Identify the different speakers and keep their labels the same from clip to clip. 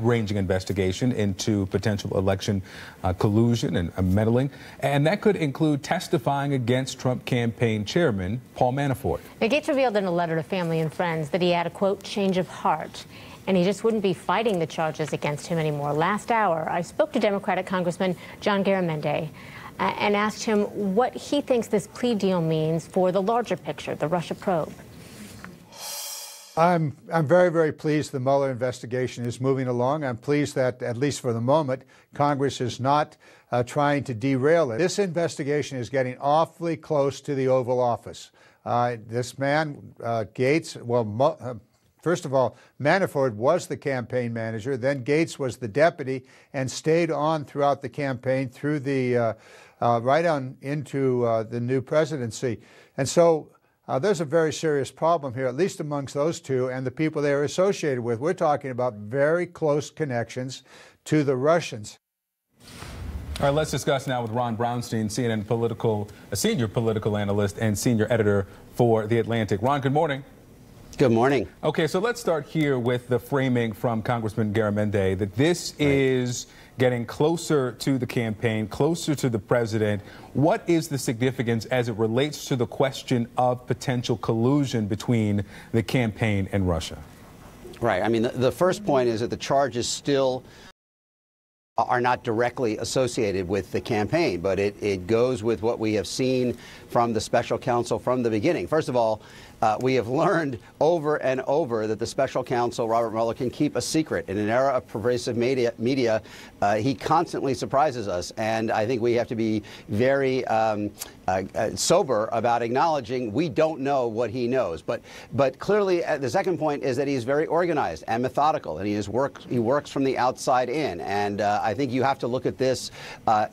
Speaker 1: ranging investigation into potential election collusion and meddling, and that could include testifying against Trump campaign chairman Paul Manafort.
Speaker 2: Now, Gates revealed in a letter to family and friends that he had a, quote, change of heart, and he just wouldn't be fighting the charges against him anymore. Last hour, I spoke to Democratic Congressman John Garamendi and asked him what he thinks this plea deal means for the larger picture, the Russia probe.
Speaker 3: I'm very, very pleased the Mueller investigation is moving along. I'm pleased that, at least for the moment, Congress is not trying to derail it. This investigation is getting awfully close to the Oval Office. This man, Gates, first of all, Manafort was the campaign manager. Then Gates was the deputy and stayed on throughout the campaign through the right on into the new presidency. And so there's a very serious problem here, at least amongst those two and the people they are associated with. We're talking about very close connections to the Russians.
Speaker 1: All right, let's discuss now with Ron Brownstein, CNN senior political analyst and senior editor for The Atlantic. Ron, good morning.
Speaker 4: Good morning.
Speaker 1: Okay, so let's start here with the framing from Congressman Garamendi that this is getting closer to the campaign, closer to the president. What is the significance as it relates to the question of potential collusion between the campaign and Russia?
Speaker 4: Right. I mean, the first point is that the charges still are not directly associated with the campaign, but it goes with what we have seen from the special counsel from the beginning. First of all, we have learned over and over that the special counsel, Robert Mueller, can keep a secret. In an era of pervasive media, he constantly surprises us, and I think we have to be very sober about acknowledging we don't know what he knows. But clearly, the second point is that he's very organized and methodical, and he works from the outside in. And I think you have to look at this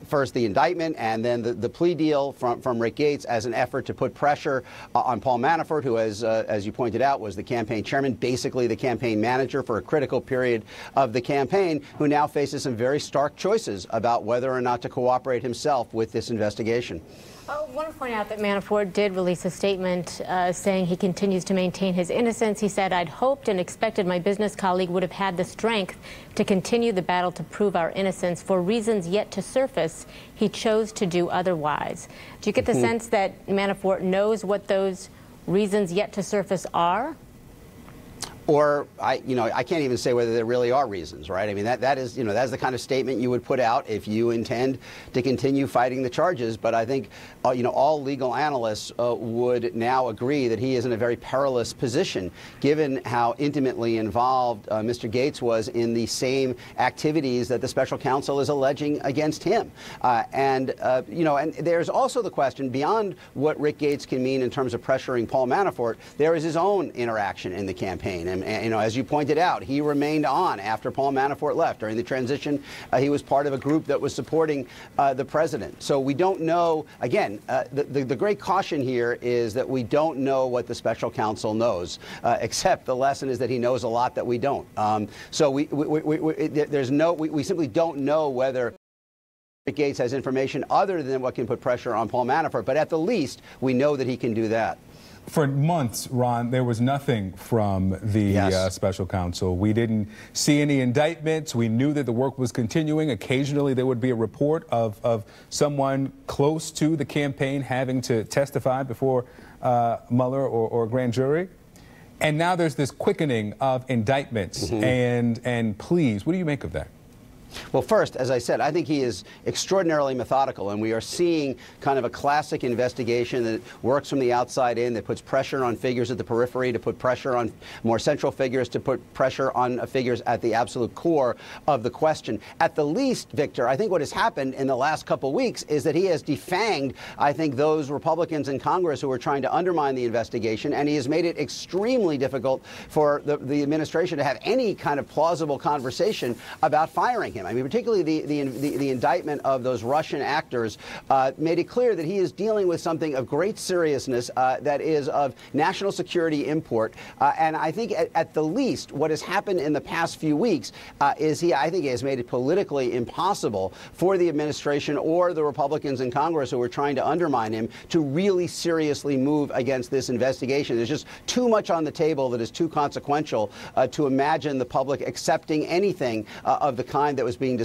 Speaker 4: first, the indictment, and then the plea deal from Rick Gates as an effort to put pressure on Paul Manafort, who, as you pointed out, was the campaign chairman, basically the campaign manager for a critical period of the campaign, who now faces some very stark choices about whether or not to cooperate himself with this investigation.
Speaker 2: I want to point out that Manafort did release a statement saying he continues to maintain his innocence. He said, "I'd hoped and expected my business colleague would have had the strength to continue the battle to prove our innocence. For reasons yet to surface, he chose to do otherwise." Do you get the sense that Manafort knows what those reasons yet to surface are?
Speaker 4: Or I can't even say whether there really are reasons, right? I mean, that's the kind of statement you would put out if you intend to continue fighting the charges. But I think, all legal analysts would now agree that he is in a very perilous position, given how intimately involved Mr. Gates was in the same activities that the special counsel is alleging against him. And there's also the question, beyond what Rick Gates can mean in terms of pressuring Paul Manafort, there is his own interaction in the campaign. And as you pointed out, he remained on after Paul Manafort left. During the transition, he was part of a group that was supporting the president. So we don't know. Again, the great caution here is that we don't know what the special counsel knows, except the lesson is that he knows a lot that we don't. So we simply don't know whether Gates has information other than what can put pressure on Paul Manafort. But at the least, we know that he can do that.
Speaker 1: For months, Ron, there was nothing from the special counsel. We didn't see any indictments. We knew that the work was continuing. Occasionally, there would be a report of someone close to the campaign having to testify before Mueller or a grand jury. And now there's this quickening of indictments and pleas. What do you make of that?
Speaker 4: Well, first, as I said, I think he is extraordinarily methodical, and we are seeing kind of a classic investigation that works from the outside in, that puts pressure on figures at the periphery, to put pressure on more central figures, to put pressure on figures at the absolute core of the question. At the least, Victor, I think what has happened in the last couple weeks is that he has defanged, I think, those Republicans in Congress who are trying to undermine the investigation, and he has made it extremely difficult for the administration to have any kind of plausible conversation about firing him. I mean, country, particularly the indictment of those Russian actors, made it clear that he is dealing with something of great seriousness that is of national security import. And I think at the least, what has happened in the past few weeks is I think he has made it politically impossible for the administration or the Republicans in Congress who are trying to undermine him to really seriously move against this investigation. There's just too much on the table that is too consequential to imagine the public accepting anything of the kind that was being discussed.